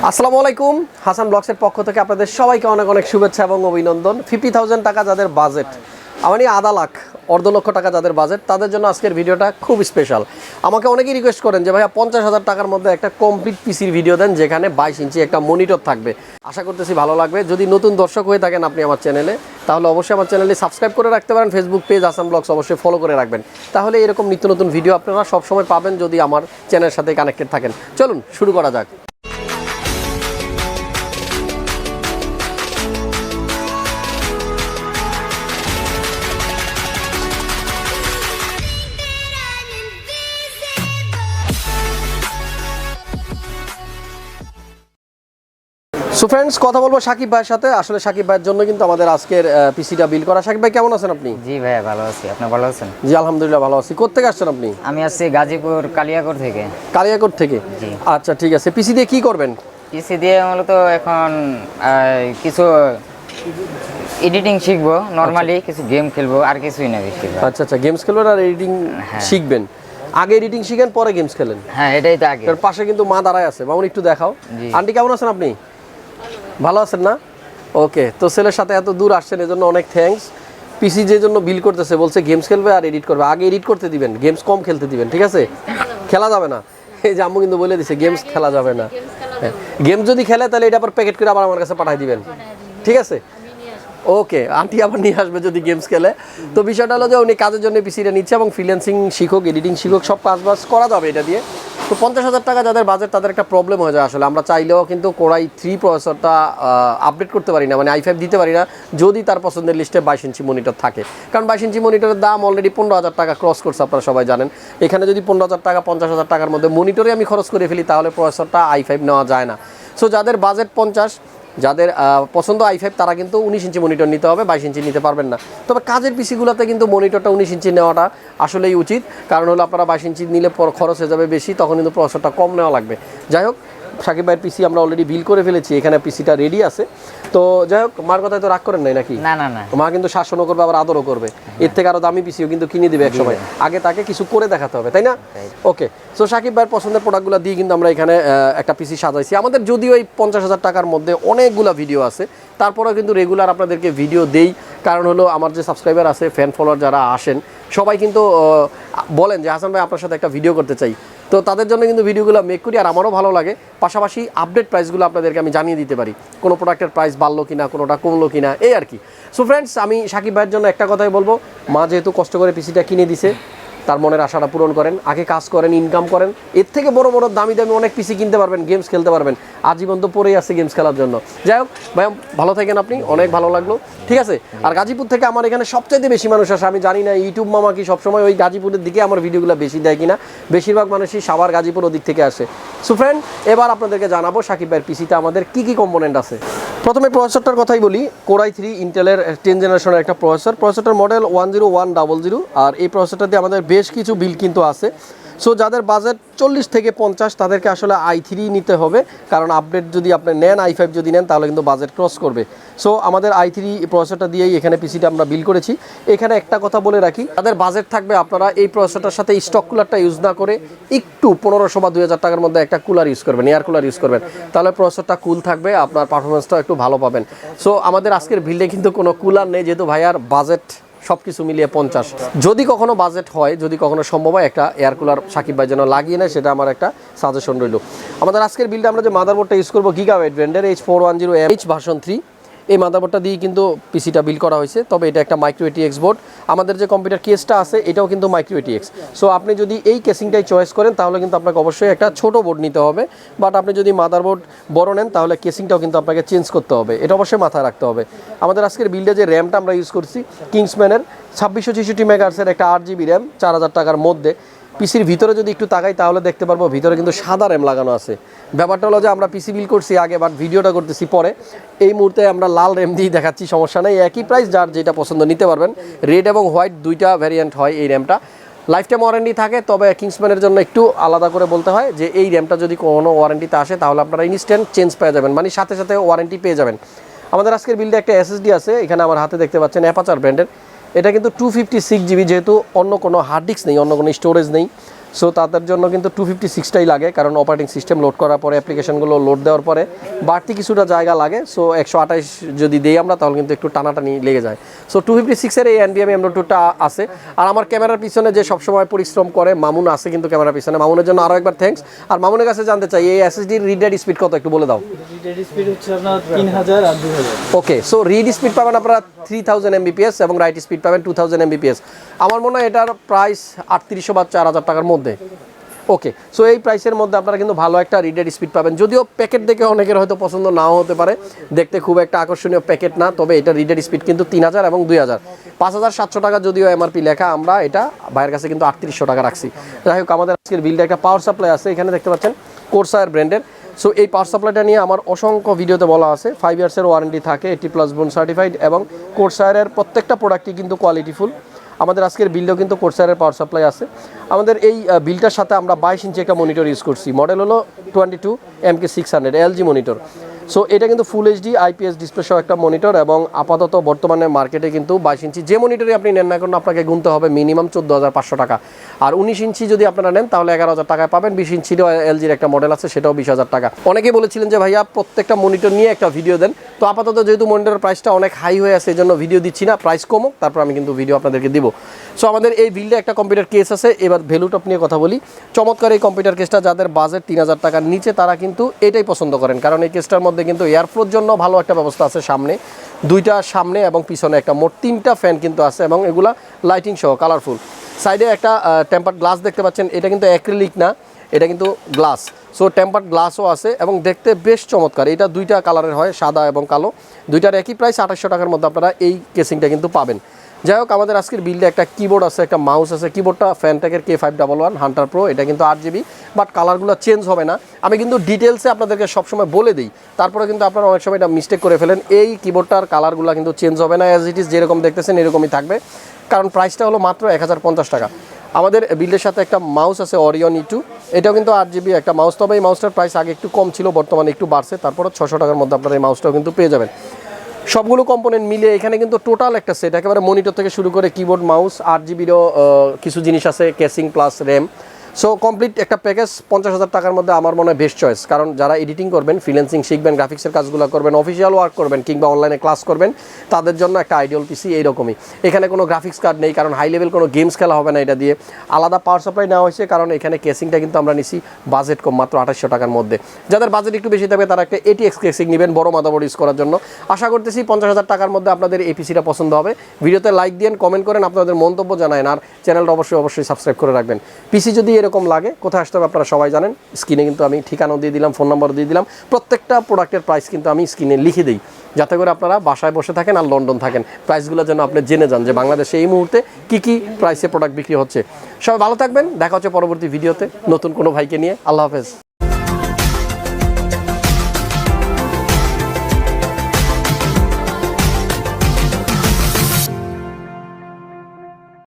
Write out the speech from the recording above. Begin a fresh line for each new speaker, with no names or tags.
আসসালামু আলাইকুম হাসান ব্লগসের পক্ষ থেকে আপনাদের সবাইকে অনেক অনেক শুভেচ্ছা এবং অভিনন্দন। 50,000 টাকা যাদের বাজেট, মানে আধা লাখ অর্ধ লক্ষ টাকা যাদের বাজেট, তাদের জন্য আজকের ভিডিওটা খুব স্পেশাল। আমাকে অনেকেই রিকোয়েস্ট করেন যে ভাইয়া 50,000 টাকার মধ্যে একটা কমপ্লিট পিসির ভিডিও দেন যেখানে 22 ইঞ্চি একটা মনিটর থাকবে। আশা করতেছি ভালো লাগবে। যদি নতুন দর্শক হয়ে থাকেন আপনি আমার চ্যানেলে, তাহলে অবশ্যই আমার চ্যানেলটি সাবস্ক্রাইব করে রাখতে পারেন। ফেসবুক পেজ হাসান ব্লগস অবশ্যই ফলো করে রাখবেন, তাহলে এরকম নিত্য নতুন ভিডিও আপনারা সবসময় পাবেন যদি আমার চ্যানেলের সাথে কানেক্টেড থাকেন। চলুন শুরু করা যাক। সো ফ্রেন্ডস, কথা বলবো সাকিব ভাইয়ের সাথে। আসলে সাকিব ভাইয়ের জন্য কিন্তু আমাদের আজকের পিসিটা বিল করা। সাকিব ভাই কেমন আছেন আপনি?
জি ভাইয়া ভালো আছি, আপনি ভালো আছেন?
জি আলহামদুলিল্লাহ ভালো আছি। কোত্থেকে আসছেন আপনি?
আমি আসছি গাজীপুর কালিয়াকোট থেকে।
কালিয়াকোট থেকে?
জি।
আচ্ছা ঠিক আছে। পিসি দিয়ে কি করবেন?
পিসি দিয়ে মূলত এখন কিছু এডিটিং শিখবো, নরমালি কিছু গেম খেলবো, আর কিছুই না বেশি।
আচ্ছা আচ্ছা, গেমস খেলবেন আর এডিটিং শিখবেন। আগে এডিটিং শিখেন পরে গেমস খেলেন?
হ্যাঁ এটাই তো আগে।
এর পাশে কিন্তু মা দাঁড়ায় আছে, মামুন একটু দেখাও। আন্টি কেমন আছেন আপনি? ভালো আছেন না? ওকে, তো ছেলের সাথে এত দূর আসছেন এজন্য অনেক থ্যাঙ্কস। পিসি যে জন্য বিল করতেছে, বলছে গেমস খেলবে আর এডিট করবে। আগে এডিট করতে দিবেন, গেমস কম খেলতে দিবেন, ঠিক আছে? খেলা যাবে না। এই যে আম্মু কিন্তু বলে দিছে গেমস খেলা যাবে না। গেম যদি খেলে তাহলে এটা আবার প্যাকেট করে আবার আমার কাছে পাঠিয়ে দিবেন, ঠিক আছে? ওকে, আন্টি আবার নিয়ে আসবে যদি গেমস খেলে। তো বিষয়টা হলো যে উনি কাজের জন্য পিসিটা নিচ্ছে এবং ফ্রিল্যান্সিং শিখুক, এডিটিং শিখুক, সব কাজ করা যাবে এটা দিয়ে। তো 50,000 টাকা যাদের বাজেট তাদের একটা প্রবলেম হয়ে যায়। আসলে আমরা চাইলেও কিন্তু কোরাই 3 প্রসেসরটা আপডেট করতে পারি না, মানে i5 দিতে পারি না যদি তার পছন্দের লিস্টে 22 ইঞ্চি মনিটর থাকে। কারণ 22 ইঞ্চি মনিটরের দাম অলরেডি 15,000 টাকা ক্রস করছে, আপনারা সবাই জানেন। এখানে যদি 15,000 টাকা 50,000 টাকার মধ্যে মনিটরে আমি খরচ করে ফেলি তাহলে প্রসেসরটা i5 নেওয়া যায় না। সো যাদের বাজেট 50, যাদের পছন্দ i5, তারা কিন্তু 19 ইঞ্চি মনিটর নিতে হবে, 22 ইঞ্চি নিতে পারবেন না। তবে কাজের পিসিগুলোতে কিন্তু মনিটরটা 19 ইঞ্চি নেওয়াটা আসলেই উচিত, কারণ হলো আপনারা 22 ইঞ্চি নিলে খরচ হয়ে যাবে বেশি, তখন কিন্তু প্রসেসরটা কম নেওয়া লাগবে। যাই হোক, সাকিব ভাইয়ের পিসি আমরা অলরেডি বিল করে ফেলেছি, এখানে পিসিটা রেডি আছে। তো যাই হোক, মার কথায় তো রাগ করেন নাই নাকি?
না না না,
মা কিন্তু শাসনও করবে আবার আদরও করবে। এর থেকে আরও দামি পিসিও কিন্তু কিনে দিবে একসময়, আগে তাকে কিছু করে দেখাতে হবে, তাই না? ওকে, সো সাকিব ভাইয়ের পছন্দের প্রোডাক্টগুলো দিয়ে কিন্তু আমরা এখানে একটা পিসি সাজাইছি। আমাদের যদিও এই 50,000 টাকার মধ্যে অনেকগুলো ভিডিও আছে, তারপরেও কিন্তু রেগুলার আপনাদেরকে ভিডিও দেই। কারণ হলো আমার যে সাবস্ক্রাইবার আছে, ফ্যান ফলোয়ার যারা আসেন, সবাই কিন্তু বলেন যে হাসান ভাই আপনার সাথে একটা ভিডিও করতে চাই। তো তাদের জন্য কিন্তু ভিডিওগুলো মেক করি, আর আমারও ভালো লাগে। পাশাপাশি আপডেট প্রাইসগুলো আপনাদেরকে আমি জানিয়ে দিতে পারি, কোনো প্রোডাক্টের প্রাইস বাড়লো কিনা, কোনোটা কমলো কিনা, এই আর কি। সো ফ্রেন্ডস, আমি সাকিব ভাইয়ের জন্য একটা কথাই বলবো, মা যেহেতু কষ্ট করে পিসিটা কিনে দিছে, তার মনের আশাটা পূরণ করেন, আগে কাজ করেন, ইনকাম করেন। এর থেকে বড় বড় দামি দামি অনেক পিসি কিনতে পারবেন, গেমস খেলতে পারবেন। আজীবন তো পরেই আছে গেমস খেলার জন্য। যাই হোক ভাই, ভালো থাকেন আপনি, অনেক ভালো লাগলো, ঠিক আছে? আর গাজীপুর থেকে আমার এখানে সবচাইতে বেশি মানুষ আসে। আমি জানি না ইউটিউব মামা কি সবসময় ওই গাজীপুরের দিকে আমার ভিডিওগুলো বেশি দেয় কিনা, বেশিরভাগ মানুষই সাভার গাজীপুর ওদিক থেকে আসে। সো ফ্রেন্ড, এবার আপনাদেরকে জানাবো সাকিব ভাইয়ের পিসিতে আমাদের কী কী কম্পোনেন্ট আছে। প্রথমে প্রসেসরটার কথাই বলি। কোরাই 3 ইন্টেলের 10 জেনারেশনের একটা প্রসেসরটার মডেল 10100। আর এই প্রসেসরটা দিয়ে আমাদের বেশ কিছু বিল কিন্তু আছে। সো যাদের বাজেট 40 থেকে 50, তাদেরকে আসলে i3 নিতে হবে, কারণ আপডেট যদি আপনি নেন, i5 যদি নেন, তাহলে কিন্তু বাজেট ক্রস করবে। সো আমাদের i3 প্রসেসরটা দিয়েই এখানে পিসিটা আমরা বিল করেছি। এখানে একটা কথা বলে রাখি, তাদের বাজেট থাকবে, আপনারা এই প্রসেসরটার সাথে স্টক কুলারটা ইউজ না করে একটু 1500 বা 2000 টাকার মধ্যে একটা কুলার ইউজ করবেন, এয়ার কুলার ইউজ করবেন, তাহলে প্রসেসরটা কুল থাকবে, আপনার পারফরমেন্সটাও একটু ভালো পাবেন। সো আমাদের আজকের বিল্ডে কিন্তু কোনো কুলার নেই, যেহেতু ভাইয়ার বাজেট সব কিছু মিলিয়ে 50। যদি কখনো বাজেট হয়, যদি কখনো সম্ভব হয়, একটা এয়ার কুলার সাকিব ভাই যেন লাগিয়ে নেয়, সেটা আমার একটা সাজেশন রইল। আমাদের আজকের বিলটা আমরা যে মাদারবোর্ডটা ইউজ করবো, গিগাবাইট ব্র্যান্ডের H410H ভার্সন 3, এই মাদারবোর্ডটা দিয়ে কিন্তু পিসিটা বিল করা হয়েছে। তবে এটা একটা মাইক্রো ATX বোর্ড। আমাদের যে কম্পিউটার কেসটা আছে, এটাও কিন্তু মাইক্রো ATX। সো আপনি যদি এই কেসিংটাই চয়েস করেন, তাহলে কিন্তু আপনাকে অবশ্যই একটা ছোট বোর্ড নিতে হবে। বাট আপনি যদি মাদারবোর্ড বড় নেন, তাহলে কেসিংটাও কিন্তু আপনাকে চেঞ্জ করতে হবে, এটা অবশ্যই মাথায় রাখতে হবে। আমাদের আজকের বিল্ডে যে র্যামটা আমরা ইউজ করছি, কিংসম্যানের 2666 মেগাহার্টজের একটা 8GB র্যাম, 4000 টাকার মধ্যে। পিসির ভিতরে যদি একটু তাকাই তাহলে দেখতে পারবো ভিতরে কিন্তু সাদা র্যাম লাগানো আছে। ব্যাপারটা হলো যে আমরা পিসি বিল করছি আগে, বাট ভিডিওটা করতেছি পরে। এই মুহূর্তে আমরা লাল র্যাম দিয়েই দেখাচ্ছি, সমস্যা নেই, একই প্রাইস, যার যেটা পছন্দ নিতে পারবেন। রেড এবং হোয়াইট দুইটা ভ্যারিয়েন্ট হয় এই র্যামটা। লাইফ টাইম ওয়ারেন্টি থাকে, তবে কিংসম্যানের জন্য একটু আলাদা করে বলতে হয় যে এই র্যামটা যদি কোনো ওয়ারেন্টিতে আসে, তাহলে আপনারা ইনস্ট্যান্ট চেঞ্জ পেয়ে যাবেন, মানে সাথে সাথে ওয়ারেন্টি পেয়ে যাবেন। আমাদের আজকের বিলটা একটা SSD আছে, এখানে আমার হাতে দেখতে পাচ্ছেন অ্যাপাচার ব্র্যান্ডের। এটা কিন্তু 256 GB, যেহেতু অন্য কোনো হার্ড ডিস্ক নেই, অন্য কোনো স্টোরেজ নেই। সো তাদের জন্য কিন্তু 256টাই লাগে, কারণ অপারেটিং সিস্টেম লোড করার পরে অ্যাপ্লিকেশনগুলো লোড দেওয়ার পরে বাড়তি কিছুটা জায়গা লাগে। সো 128 যদি দিই আমরা তাহলে কিন্তু একটু টানাটানি লেগে যায়। সো 256-এর এই NVMe M.2টা আছে। আর আমার ক্যামেরার পিছনে যে সবসময় পরিশ্রম করে মামুন আছে কিন্তু ক্যামেরার পিছনে, মামুনের জন্য আরও একবার থ্যাঙ্কস। আর মামুনের কাছে জানতে চাই এই SSD-র রিড রাইট স্পিড কত একটু বলে দাও।
রিড স্পিড হচ্ছে আপনার 3000 আর 2000।
ওকে, সো রিড স্পিড পাবেন আপনারা 3000 Mbps এবং রাইট স্পিড পাবেন 2000 Mbps। আমার মনে হয় এটার প্রাইস 3800 বা 4000 টাকার মধ্যে। ওকে, সো এই প্রাইসের মধ্যে আপনারা কিন্তু ভালো একটা রিড রাইট স্পিড পাবেন। যদিও প্যাকেট দেখে অনেকের হয়তো পছন্দ নাও হতে পারে, দেখতে খুব একটা আকর্ষণীয় প্যাকেট না, তবে এটা রিড রাইট স্পিড কিন্তু 3000 এবং 2000। 5700 টাকা যদিও MRP লেখা, আমরা এটা ভাইয়ের কাছে কিন্তু 3800 টাকা রাখছি। যাই হোক, আমাদের আজকের বিলটা একটা পাওয়ার সাপ্লাই আছে, এখানে দেখতে পাচ্ছেন কোরসায়ার ব্র্যান্ডের। সো এই পাওয়ার সাপ্লাইটা নিয়ে আমার অসংখ্য ভিডিওতে বলা আছে। 5 ইয়ার্সের ওয়ারেন্টি থাকে, 80+ বোন সার্টিফাইড, এবং কোরসায়ারের প্রত্যেকটা প্রোডাক্টই কিন্তু কোয়ালিটিফুল। আমাদের আজকের বিলটাও কিন্তু কোরসায়ারের পাওয়ার সাপ্লাই আছে। আমাদের এই বিলটার সাথে আমরা 22 ইঞ্চি একটা মনিটর ইউজ করছি, মডেল হলো 22 MK600 LG মনিটর। সো এটা কিন্তু ফুল HD IPS ডিসপ্লে সহ একটা মনিটর, এবং আপাতত বর্তমানে মার্কেটে কিন্তু 22 ইঞ্চি যে মনিটরে আপনি নেন না কারণ আপনাকে গুনতে হবে মিনিমাম 14500 টাকা। আর 19 ইঞ্চি যদি আপনারা নেন তাহলে 11000 টাকায় পাবেন। 20 ইঞ্চিরও LGর একটা মডেল আছে, সেটাও 20000 টাকা। অনেকেই বলেছিলেন যে ভাইয়া প্রত্যেকটা মনিটর নিয়ে একটা ভিডিও দেন, তো আপাতত যেহেতু মনিটরের প্রাইসটা অনেক হাই হয়ে আছে এই জন্য ভিডিও দিচ্ছি না, প্রাইস কমুক তারপর আমি কিন্তু ভিডিও আপনাদেরকে দিব। সো আমাদের এই বিলটা একটা কম্পিউটার কেস আছে। এবার ভ্যালুটপ নিয়ে কথা বলি। চমৎকার এই কম্পিউটার কেসটা, যাদের বাজেট 3000 টাকার নিচে তারা কিন্তু এটাই পছন্দ করেন, কারণ এই কেসটার মধ্যে কিন্তু এয়ারফ্লোর জন্য ভালো একটা ব্যবস্থা আছে। সামনে দুইটা, সামনে এবং পিছনে একটা, মোট 3টা ফ্যান কিন্তু আছে, এবং এগুলা লাইটিং সহ কালারফুল। সাইডে একটা টেম্পার্ড গ্লাস দেখতে পাচ্ছেন, এটা কিন্তু অ্যাক্রিলিক না, এটা কিন্তু গ্লাস। সো টেম্পার্ড গ্লাসও আছে এবং দেখতে বেশ চমৎকার। এটা দুইটা কালারের হয়, সাদা এবং কালো, দুইটার একই প্রাইস। 2800 টাকার মধ্যে আপনারা এই কেসিংটা কিন্তু পাবেন। যাই হোক, আমাদের আজকের বিলটা একটা কিবোর্ড আছে, একটা মাউস আছে। কিবোর্ডটা ফ্যানটেকের K511 হান্টার প্রো, এটা কিন্তু 8GB, বাট কালারগুলো চেঞ্জ হবে না। আমি কিন্তু ডিটেলসে আপনাদেরকে সবসময় বলে দিই, তারপরে কিন্তু আপনারা অনেক সময় এটা মিস্টেক করে ফেলেন। এই কিবোর্ডটার কালারগুলো কিন্তু চেঞ্জ হবে না, অ্যাজ ইট ইজ যেরকম দেখতেছেন এরকমই থাকবে, কারণ প্রাইসটা হলো মাত্র 1050 টাকা। আমাদের বিলের সাথে একটা মাউস আছে অরিয়ন E2, এটাও কিন্তু 8GB একটা মাউস, তবে এই মাউসটার প্রাইস আগে একটু কম ছিল, বর্তমানে একটু বাড়ছে। তারপরে 600 টাকার মধ্যে আপনারা এই মাউসটাও কিন্তু পেয়ে যাবেন। সবগুলো কম্পোনেন্ট মিলিয়ে এখানে কিন্তু টোটাল একটা সেট, একেবারে মনিটর থেকে শুরু করে কিবোর্ড, মাউস, 8GBরও কিছু জিনিস আছে, casing plus RAM. So complete একটা প্যাকেজ 50,000 টাকার মধ্যে আমার মনে হয় বেস্ট চয়েস। কারণ যারা এডিটিং করবেন, ফ্রিল্যান্সিং শিখবেন, গ্রাফিক্সের কাজগুলো করবেন, অফিসিয়াল ওয়ার্ক করবেন, কিংবা অনলাইনে ক্লাস করবেন, তাদের জন্য একটা আইডিয়াল পিসি এইরকমই। এখানে কোনো গ্রাফিক্স কার্ড নেই, কারণ হাই লেভেল কোনো গেমস খেলা হবে না এটা দিয়ে। আলাদা পাওয়ার সাপ্লাই নেওয়া হয়েছে, কারণ এখানে কেসিংটা কিন্তু আমরা নিছি বাজেট কম, মাত্র 2800 টাকার মধ্যে। যাদের বাজেট একটু বেশি থাকবে তারা একটা ATX কেসিং নেবেন, বড় মাদারবোর্ড ইউজ করার জন্য। আশা করতেছি 50,000 টাকার মধ্যে আপনাদের এই পিসিটা পছন্দ হবে। ভিডিওতে লাইক দিন, কমেন্ট করেন, আপনাদের মন্তব্য জানান, আর চ্যানেলটা অবশ্যই সাবস্ক্রাইব করে রাখবেন। পিসি যদি এরকম লাগে, কোথায় আসতে হবে আপনারা সবাই জানেন। স্ক্রিনে কিন্তু আমি ঠিকানাও দিয়ে দিলাম, ফোন নাম্বার দিয়ে দিলাম। প্রত্যেকটা প্রোডাক্টের প্রাইস কিন্তু আমি স্ক্রিনে লিখে দিই, যাতে করে আপনারা বাসায় বসে থাকেন আর লন্ডন থাকেন, প্রাইসগুলো যেন আপনি জেনে যান যে বাংলাদেশে এই মুহূর্তে কী প্রাইসে প্রোডাক্ট বিক্রি হচ্ছে। সবাই ভালো থাকবেন, দেখা হচ্ছে পরবর্তী ভিডিওতে নতুন কোনো ভাইকে নিয়ে। আল্লাহ হাফেজ।